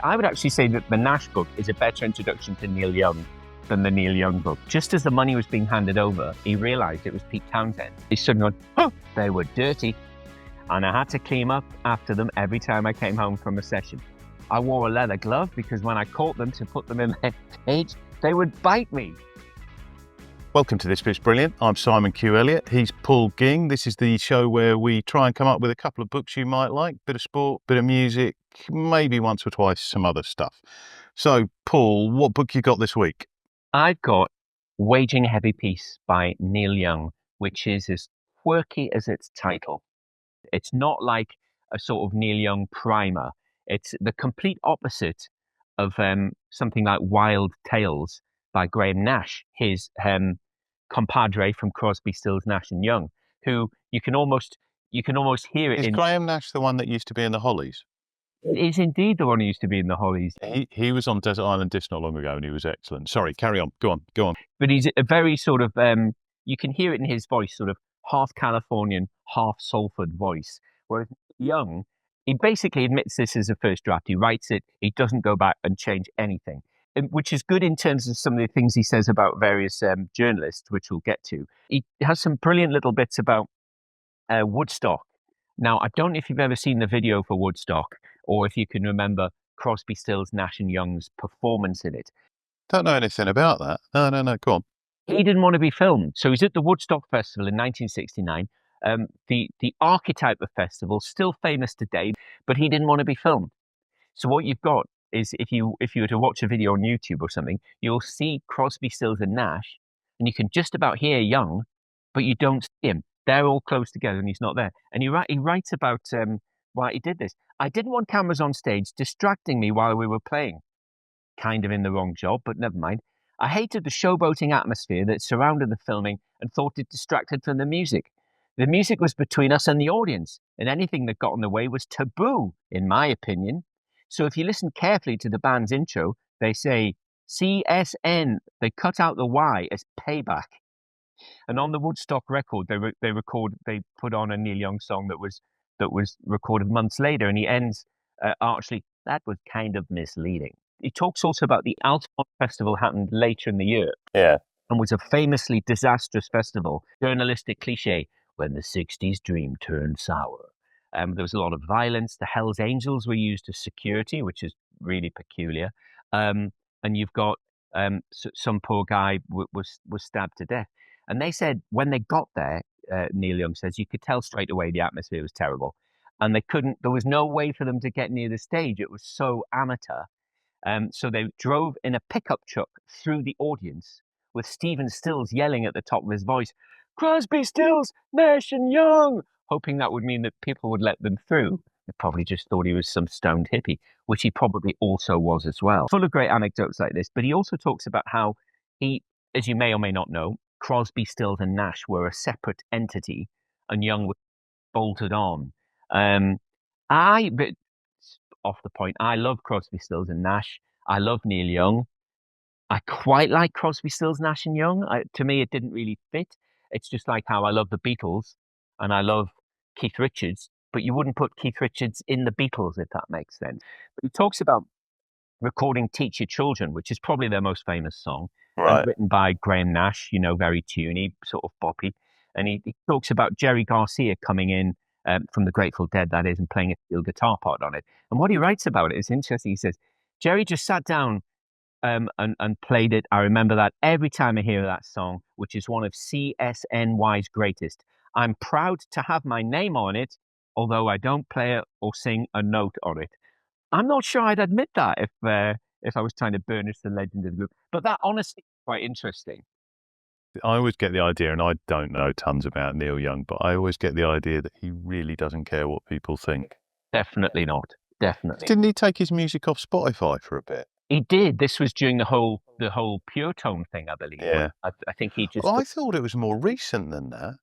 I would actually say that the Nash book is a better introduction to Neil Young than the Neil Young book. Just as the money was being handed over, he realised it was Pete Townsend. He suddenly went, oh, they were dirty. And I had to clean up after them every time I came home from a session. I wore a leather glove because when I caught them to put them in their cage, they would bite me. Welcome to This Bit's Brilliant. I'm Simon Q Elliott. He's Paul Ging. This is the show where we try and come up with a couple of books you might like, bit of sport, bit of music, maybe once or twice some other stuff. So, Paul, what book you got this week? I've got Waging Heavy Peace by Neil Young, which is as quirky as its title. It's not like a sort of Neil Young primer. It's the complete opposite of something like Wild Tales by Graham Nash, his compadre from Crosby, Stills, Nash and Young, who you can almost hear it. Is Graham Nash the one that used to be in the Hollies? It is indeed the one who used to be in the Hollies. He was on Desert Island Disc not long ago and he was excellent. Sorry, carry on. Go on. But he's a very sort of, you can hear it in his voice, sort of half Californian, half Salford voice. Whereas Young, he basically admits this as a first draft. He writes it. He doesn't go back and change anything, which is good in terms of some of the things he says about various journalists, which we'll get to. He has some brilliant little bits about Woodstock. Now, I don't know if you've ever seen the video for Woodstock or if you can remember Crosby, Stills, Nash and Young's performance in it. Don't know anything about that. No, go on. He didn't want to be filmed. So he's at the Woodstock Festival in 1969. The archetype of festival, still famous today, but he didn't want to be filmed. So what you've got is if you were to watch a video on YouTube or something, you'll see Crosby, Stills and Nash, and you can just about hear Young, but you don't see him. They're all close together and he's not there. And he writes about why he did this. I didn't want cameras on stage distracting me while we were playing. Kind of in the wrong job, but never mind. I hated the showboating atmosphere that surrounded the filming and thought it distracted from the music. The music was between us and the audience, and anything that got in the way was taboo, in my opinion. So if you listen carefully to the band's intro, they say CSN. They cut out the Y as payback. And on the Woodstock record, they put on a Neil Young song that was recorded months later, and he ends archly, that was kind of misleading. He talks also about the Altamont festival happened later in the year. Yeah. And was a famously disastrous festival. Journalistic cliche, when the 60s dream turned sour. There was a lot of violence. The Hells Angels were used as security, which is really peculiar. And you've got some poor guy was stabbed to death. And they said when they got there, Neil Young says, you could tell straight away the atmosphere was terrible. And there was no way for them to get near the stage. It was so amateur. So they drove in a pickup truck through the audience with Stephen Stills yelling at the top of his voice, Crosby, Stills, Nash and Young, hoping that would mean that people would let them through. They probably just thought he was some stoned hippie, which he probably also was as well. Full of great anecdotes like this, but he also talks about how he, as you may or may not know, Crosby, Stills and Nash were a separate entity and Young was bolted on. But off the point, I love Crosby, Stills and Nash. I love Neil Young. I quite like Crosby, Stills, Nash and Young. To me, it didn't really fit. It's just like how I love the Beatles and I love Keith Richards, but you wouldn't put Keith Richards in the Beatles, if that makes sense. But he talks about recording Teach Your Children, which is probably their most famous song, Right. written by Graham Nash, very tuney, sort of boppy. And he talks about Jerry Garcia coming in from the Grateful Dead, that is, and playing a steel guitar part on it. And what he writes about it is interesting. He says, Jerry just sat down and played it. I remember that every time I hear that song, which is one of CSNY's greatest. I'm proud to have my name on it, although I don't play it or sing a note on it. I'm not sure I'd admit that if I was trying to burnish the legend of the group. But that honestly is quite interesting. I always get the idea, and I don't know tons about Neil Young, but I always get the idea that he really doesn't care what people think. Definitely not. Definitely. Didn't he take his music off Spotify for a bit? He did. This was during the whole Pure Tone thing, I believe. Yeah. I think he just... Well, I thought it was more recent than that.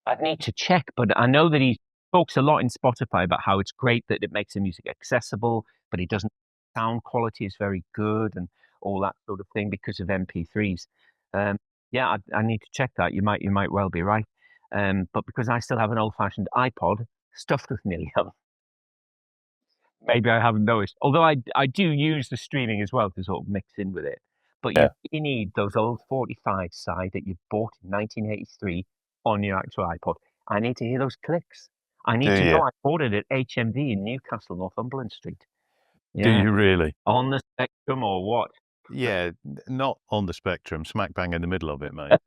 I'd need to check, but I know that he talks a lot in Spotify about how it's great that it makes the music accessible, but it doesn't... Sound quality is very good and all that sort of thing because of MP3s. Yeah, I need to check that. You might well be right. But because I still have an old-fashioned iPod stuffed with Neil Young, Maybe I haven't noticed. Although I do use the streaming as well to sort of mix in with it. But you Yeah. really need those old 45 side that you bought in 1983 on your actual iPod. I need to hear those clicks. I Do need to you? know I bought it at HMV in Newcastle, Northumberland Street. Do Yeah. you really? On the Spectrum or what? Yeah, not on the spectrum, smack bang in the middle of it, mate.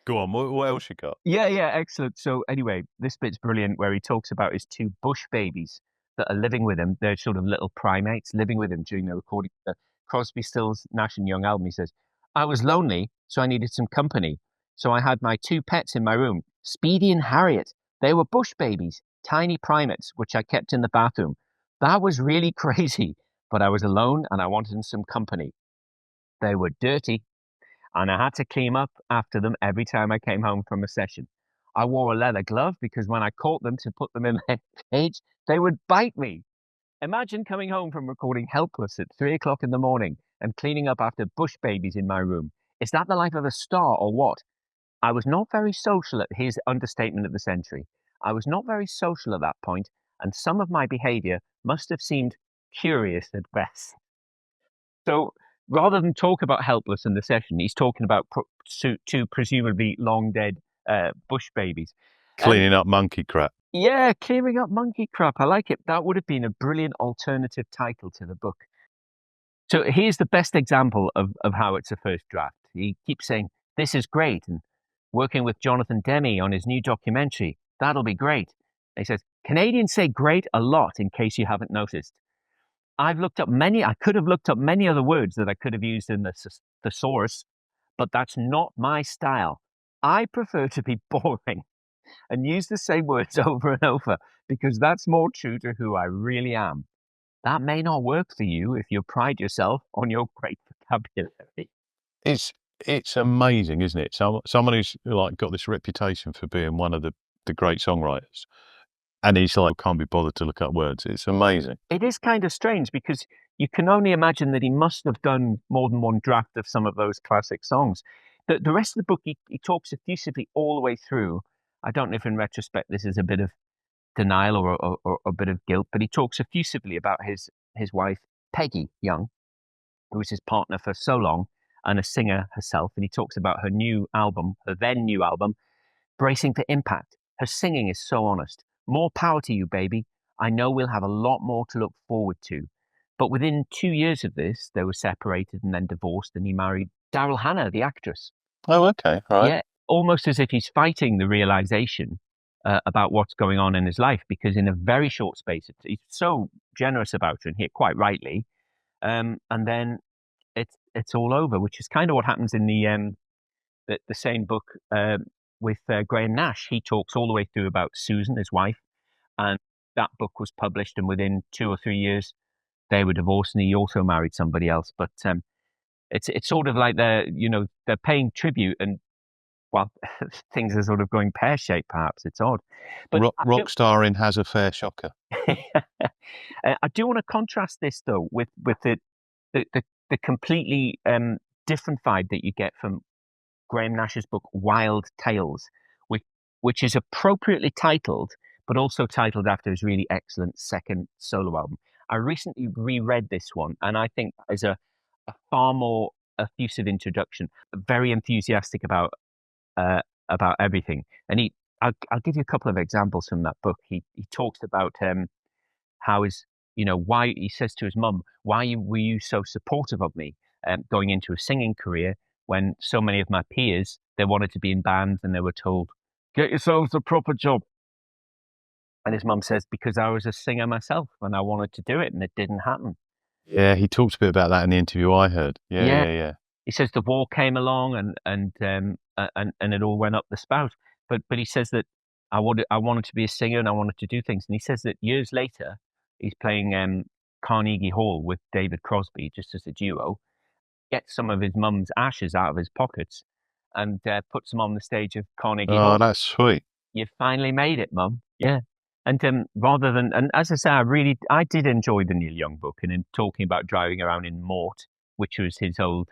Go on, what else you got? Yeah, yeah, excellent. So anyway, this bit's brilliant where he talks about his two bush babies that are living with him. They're sort of little primates living with him during the recording of the Crosby, Stills, Nash and Young album. He says, I was lonely, so I needed some company. So I had my two pets in my room, Speedy and Harriet. They were bush babies, tiny primates, which I kept in the bathroom. That was really crazy, but I was alone and I wanted some company. They were dirty, and I had to clean up after them every time I came home from a session. I wore a leather glove because when I caught them to put them in their cage, they would bite me. Imagine coming home from recording Helpless at 3 o'clock in the morning and cleaning up after bush babies in my room. Is that the life of a star or what? I was not very social at his understatement of the century. I was not very social at that point, and some of my behavior must have seemed curious at best. So rather than talk about Helpless in the session, he's talking about two presumably long dead bush babies. Cleaning up monkey crap. Yeah, clearing up monkey crap. I like it. That would have been a brilliant alternative title to the book. So here's the best example of how it's a first draft. He keeps saying, this is great. And working with Jonathan Demme on his new documentary, that'll be great. And he says, Canadians say great a lot in case you haven't noticed. I could have looked up many other words that I could have used in the thesaurus, but that's not my style. I prefer to be boring and use the same words over and over because that's more true to who I really am. That may not work for you if you pride yourself on your great vocabulary. It's amazing, isn't it? Someone who's like got this reputation for being one of the great songwriters, and he's like can't be bothered to look up words. It's amazing. It is kind of strange because you can only imagine that he must have done more than one draft of some of those classic songs. The rest of the book, he talks effusively all the way through. I don't know if in retrospect this is a bit of denial or a bit of guilt, but he talks effusively about his wife, Peggy Young, who was his partner for so long and a singer herself. And he talks about her new album, her then new album, Bracing for Impact. Her singing is so honest. More power to you, baby. I know we'll have a lot more to look forward to. But within 2 years of this, they were separated and then divorced, and he married Daryl Hannah, the actress. Oh, okay, right. Yeah, almost as if he's fighting the realization about what's going on in his life, because in a very short space, he's so generous about her, and here quite rightly. And then it's all over, which is kind of what happens in the same book with Graham Nash. He talks all the way through about Susan, his wife, and that book was published, and within 2 or 3 years they were divorced, and he also married somebody else. But it's sort of like they're paying tribute, and well, things are sort of going pear shaped. Perhaps it's odd, but Rock starring has a fair shocker. I do want to contrast this though with the completely different vibe that you get from Graham Nash's book Wild Tales, which is appropriately titled, but also titled after his really excellent second solo album. I recently reread this one, and I think as a far more effusive introduction, very enthusiastic uh, about everything. And I'll give you a couple of examples from that book. He talks about how why he says to his mum, why were you so supportive of me going into a singing career when so many of my peers, they wanted to be in bands and they were told, get yourselves a proper job. And his mum says, because I was a singer myself and I wanted to do it and it didn't happen. Yeah, he talked a bit about that in the interview I heard. Yeah. He says the war came along and it all went up the spout. But he says that I wanted to be a singer and I wanted to do things. And he says that years later, he's playing Carnegie Hall with David Crosby just as a duo, gets some of his mum's ashes out of his pockets and puts them on the stage of Carnegie Oh, Hall. that's sweet. You finally made it, Mum. Yeah. And and as I say, I did enjoy the Neil Young book, and in talking about driving around in Mort, which was his old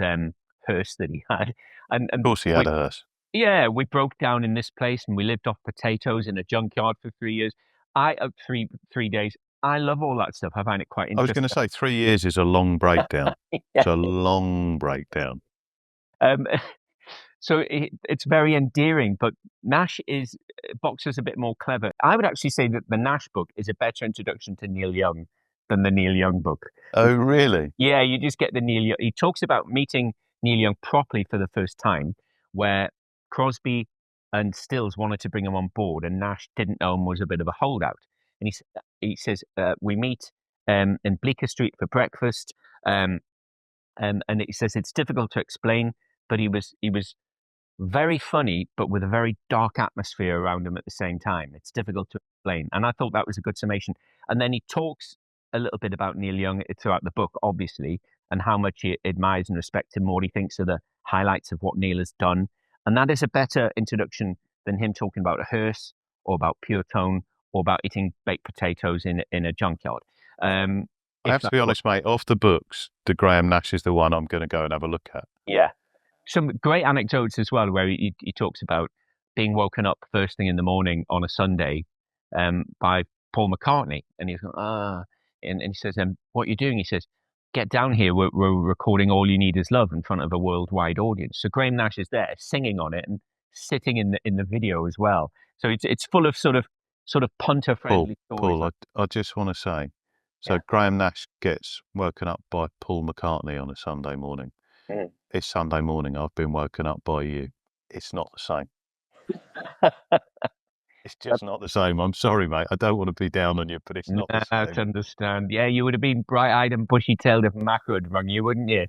hearse that he had. And Of course he had a hearse. yeah, we broke down in this place and we lived off potatoes in a junkyard for 3 years. 3 days. I love all that stuff. I find it quite I was interesting. going to say 3 years is a long breakdown. Yeah. It's a long breakdown. Um, so it's very endearing, but Nash is Boxer's a bit more clever. I would actually say that the Nash book is a better introduction to Neil Young than the Neil Young book. Oh, really? Yeah, you just get the Neil Young. He talks about meeting Neil Young properly for the first time, where Crosby and Stills wanted to bring him on board, and Nash didn't know and was a bit of a holdout. And he says, we meet in Bleecker Street for breakfast. Um, and he says it's difficult to explain, but he was very funny, but with a very dark atmosphere around him at the same time. It's difficult to explain. And I thought that was a good summation. And then he talks a little bit about Neil Young throughout the book, obviously, and how much he admires and respects him, what he thinks are the highlights of what Neil has done. And that is a better introduction than him talking about a hearse or about pure tone or about eating baked potatoes in a junkyard. I have to be honest, mate, off the books, the Graham Nash is the one I'm going to go and have a look at. Yeah. Some great anecdotes as well, where he talks about being woken up first thing in the morning on a Sunday by Paul McCartney. And he's going, and he says, what are you doing? He says, get down here. We're recording All You Need Is Love in front of a worldwide audience. So Graham Nash is there singing on it and sitting in the video as well. So it's full of sort of punter friendly stories. Paul, I just want to say, so Graham Nash gets woken up by Paul McCartney on a Sunday morning. Mm. It's Sunday morning. I've been woken up by you. It's not the same. It's just not the same. I'm sorry, mate. I don't want to be down on you, but it's not the same. To understand. Yeah, you would have been bright-eyed and bushy-tailed if Mac had rung you, wouldn't you?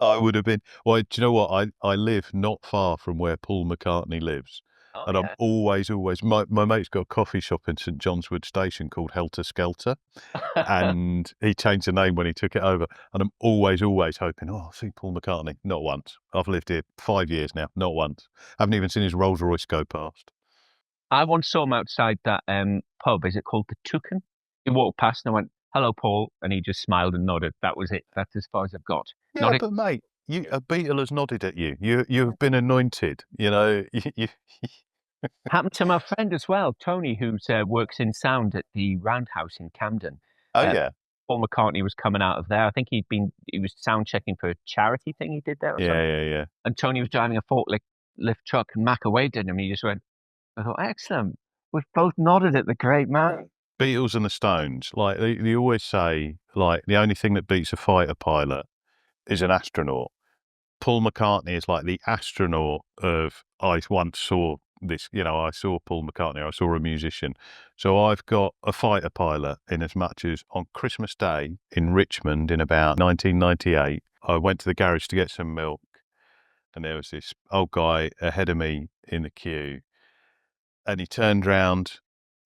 I would have been. Well, do you know what? I live not far from where Paul McCartney lives. And I'm always, my mate's got a coffee shop in St John's Wood Station called Helter Skelter. And he changed the name when he took it over. And I'm always hoping, I'll see Paul McCartney. Not once. I've lived here 5 years now. Not once. I haven't even seen his Rolls Royce go past. I once saw him outside that pub. Is it called the Toucan? He walked past and I went, hello, Paul. And he just smiled and nodded. That was it. That's as far as I've got. Yeah, but mate, a Beatle has nodded at you. You've been anointed. You know, Happened to my friend as well, Tony, who works in sound at the Roundhouse in Camden. Oh, yeah. Paul McCartney was coming out of there. I think he was sound checking for a charity thing he did there. Or something. Yeah. And Tony was driving a forklift truck and Mac waved at him. He just went, I thought, excellent. We've both nodded at the great man. Beatles and the Stones, like they always say, like the only thing that beats a fighter pilot is an astronaut. Paul McCartney is like the astronaut of, I once saw this, I saw Paul McCartney, I saw a musician. So I've got a fighter pilot in as much as on Christmas Day in Richmond in about 1998, I went to the garage to get some milk and there was this old guy ahead of me in the queue and he turned round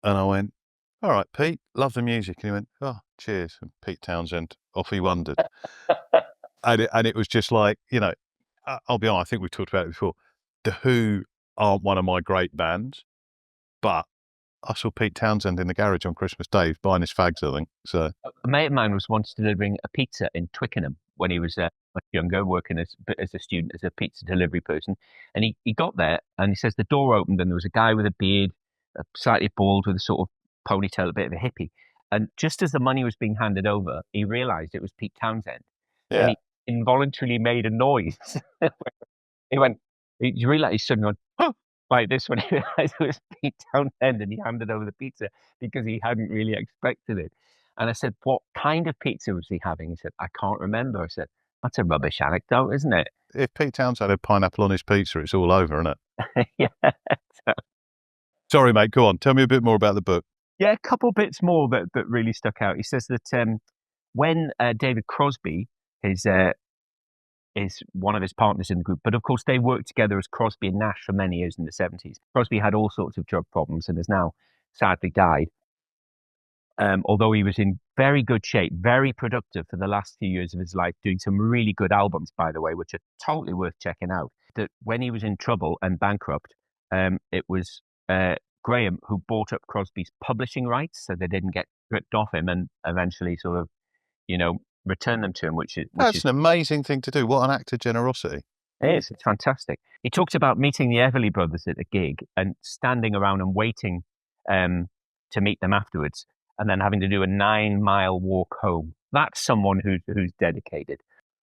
and I went, all right, Pete, love the music. And he went, oh, cheers. And Pete Townsend, off he wandered. And it was just like, I'll be honest, I think we've talked about it before. The Who aren't one of my great bands, but I saw Pete Townsend in the garage on Christmas Day buying his fags, I think. So a mate of mine was once delivering a pizza in Twickenham when he was much younger, working as a student, as a pizza delivery person. And he got there and he says the door opened and there was a guy with a beard, slightly bald with a sort of ponytail, a bit of a hippie. And just as the money was being handed over, he realized it was Pete Townsend. Yeah. And he involuntarily made a noise. He realized he suddenly went, huh, like this when he realized it was Pete Townsend and he handed over the pizza because he hadn't really expected it. And I said, what kind of pizza was he having? He said, I can't remember. I said, that's a rubbish anecdote, isn't it? If Pete Townsend had pineapple on his pizza, it's all over, isn't it? Yeah. Sorry, mate, go on. Tell me a bit more about the book. Yeah, a couple bits more that really stuck out. He says that when David Crosby is one of his partners in the group, but of course they worked together as Crosby and Nash for many years in the 70s. Crosby had all sorts of drug problems and has now sadly died. Although he was in very good shape, very productive for the last few years of his life, doing some really good albums, by the way, which are totally worth checking out. That when he was in trouble and bankrupt, it was Graham who bought up Crosby's publishing rights so they didn't get ripped off him and eventually sort of, return them to him, which is an amazing thing to do. What an act of generosity. It's fantastic. He talked about meeting the Everly brothers at a gig and standing around and waiting to meet them afterwards, and then having to do a 9-mile walk home. That's someone who's dedicated.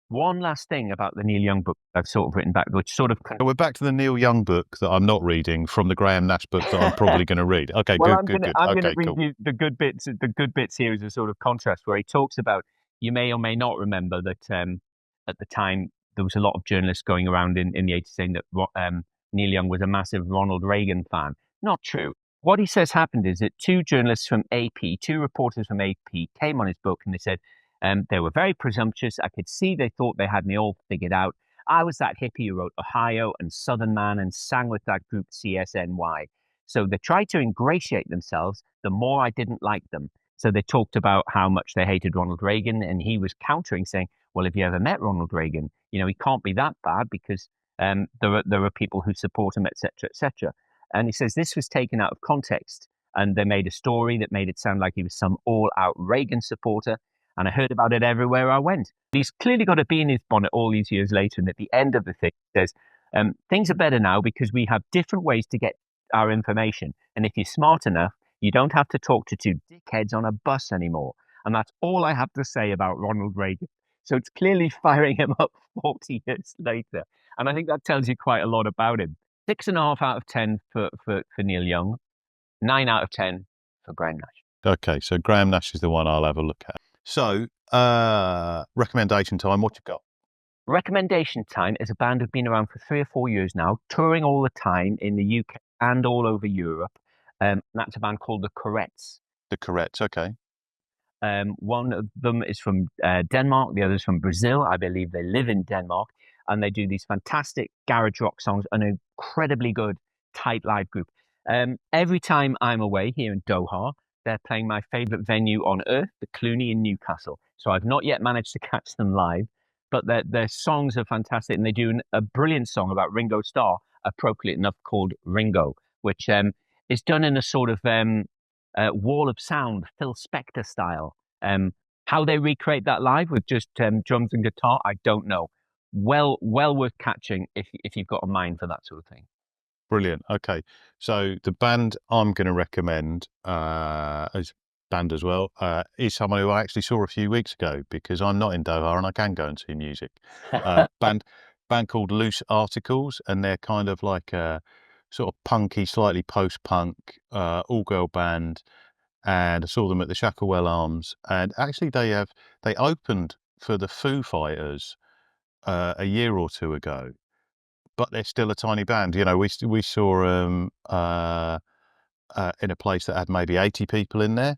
One last thing about the Neil Young book I've sort of written back, which sort of... We're back to the Neil Young book that I'm not reading from the Graham Nash book that I'm probably going to read. Okay, Well, good. I'm Okay, gonna read cool. you the good bits. The good bits here is a sort of contrast where he talks about, you may or may not remember that at the time there was a lot of journalists going around in the 80s saying that Neil Young was a massive Ronald Reagan fan. Not true. What he says happened is that two reporters from AP came on his book, and they said they were very presumptuous. I could see they thought they had me all figured out. I was that hippie who wrote Ohio and Southern Man and sang with that group CSNY. So they tried to ingratiate themselves the more I didn't like them. So they talked about how much they hated Ronald Reagan, and he was countering, saying, well, if you ever met Ronald Reagan, you know, he can't be that bad because there are people who support him, etc., etc. And he says this was taken out of context, and they made a story that made it sound like he was some all-out Reagan supporter, and I heard about it everywhere I went. He's clearly got a bee in his bonnet all these years later, and at the end of the thing, he says, things are better now because we have different ways to get our information, and if you're smart enough, you don't have to talk to two dickheads on a bus anymore. And that's all I have to say about Ronald Reagan. So it's clearly firing him up 40 years later. And I think that tells you quite a lot about him. 6.5 out of 10 for Neil Young, 9 out of 10 for Graham Nash. Okay, so Graham Nash is the one I'll have a look at. So, recommendation time, what you got? Recommendation time is a band who've been around for 3 or 4 years now, touring all the time in the UK and all over Europe. That's a band called The Corettes. The Corettes, okay. One of them is from Denmark, the other is from Brazil. I believe they live in Denmark, and they do these fantastic garage rock songs, an incredibly good, tight live group. Every time I'm away here in Doha, they're playing my favourite venue on earth, the Cluny in Newcastle. So I've not yet managed to catch them live, but their songs are fantastic, and they do a brilliant song about Ringo Starr, appropriate enough, called Ringo, which is done in a sort of wall of sound, Phil Spector style. How they recreate that live with just drums and guitar, I don't know. Well worth catching if you've got a mind for that sort of thing. Brilliant. Okay, so the band I'm going to recommend as band as well is someone who I actually saw a few weeks ago because I'm not in Doha and I can go and see music. Band called Loose Articles, and they're kind of like a sort of punky, slightly post-punk, all-girl band. And I saw them at the Shacklewell Arms, and actually they opened for the Foo Fighters a year or two ago, but they're still a tiny band. You know, we saw in a place that had maybe 80 people in there,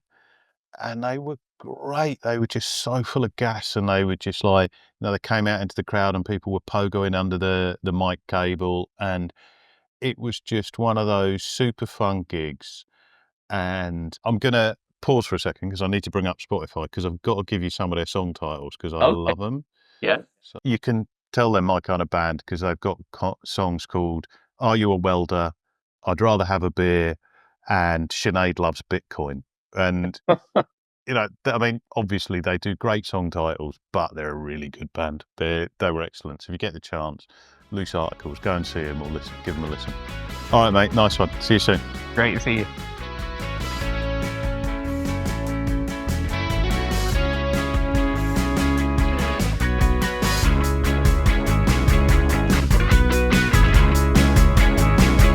and they were great. They were just so full of gas, and they were just like, you know, they came out into the crowd and people were pogoing under the mic cable, and it was just one of those super fun gigs. And I'm going to pause for a second because I need to bring up Spotify because I've got to give you some of their song titles because I love them. Yeah. So you can tell they're my kind of band because they've got songs called Are You a Welder? I'd Rather Have a Beer, and Sinead Loves Bitcoin. And, you know, I mean, obviously they do great song titles, but they're a really good band. They were excellent. So if you get the chance, Loose Articles, go and see them or give them a listen. All right, mate. Nice one. See you soon. Great to see you.